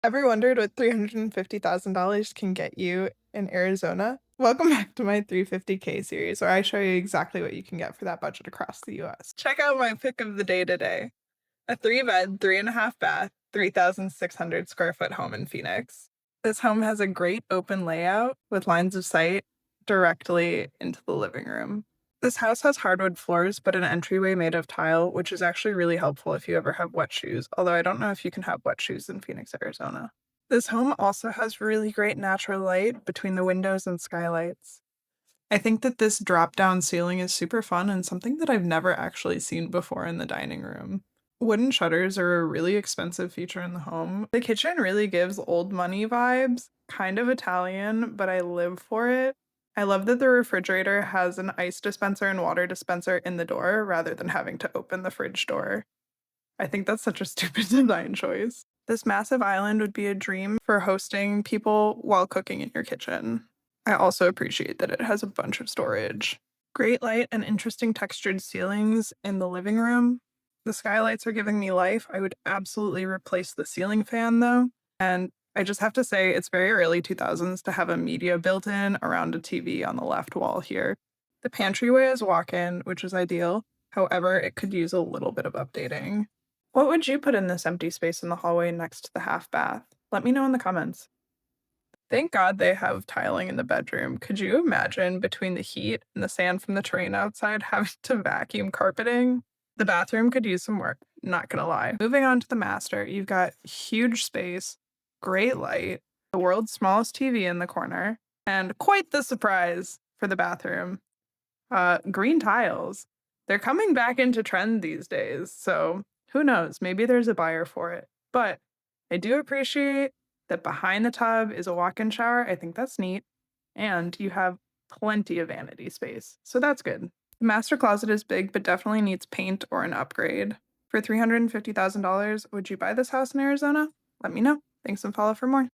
Ever wondered what $350,000 can get you in Arizona? Welcome back to my 350K series, where I show you exactly what you can get for that budget across the US. Check out my pick of the day today. A 3-bed, 3.5 bath, 3,600 square foot home in Phoenix. This home has a great open layout with lines of sight directly into the living room. This house has hardwood floors, but an entryway made of tile, which is actually really helpful if you ever have wet shoes, although I don't know if you can have wet shoes in Phoenix, Arizona. This home also has really great natural light between the windows and skylights. I think that this drop-down ceiling is super fun and something that I've never actually seen before in the dining room. Wooden shutters are a really expensive feature in the home. The kitchen really gives old money vibes, kind of Italian, but I live for it. I love that the refrigerator has an ice dispenser and water dispenser in the door rather than having to open the fridge door. I think that's such a stupid design choice. This massive island would be a dream for hosting people while cooking in your kitchen. I also appreciate that it has a bunch of storage. Great light and interesting textured ceilings in the living room. The skylights are giving me life. I would absolutely replace the ceiling fan though. And I just have to say, it's very early 2000s to have a media built in around a TV on the left wall here. The pantryway is walk-in, which is ideal. However, it could use a little bit of updating. What would you put in this empty space in the hallway next to the half bath? Let me know in the comments. Thank God they have tiling in the bedroom. Could you imagine between the heat and the sand from the train outside having to vacuum carpeting? The bathroom could use some work, not gonna lie. Moving on to the master, you've got huge space, great light, the world's smallest TV in the corner, and quite the surprise for the bathroom. Green tiles. They're coming back into trend these days, so who knows? Maybe there's a buyer for it. But I do appreciate that behind the tub is a walk-in shower. I think that's neat. And you have plenty of vanity space, so that's good. The master closet is big, but definitely needs paint or an upgrade. For $350,000, would you buy this house in Arizona? Let me know. Thanks and follow for more.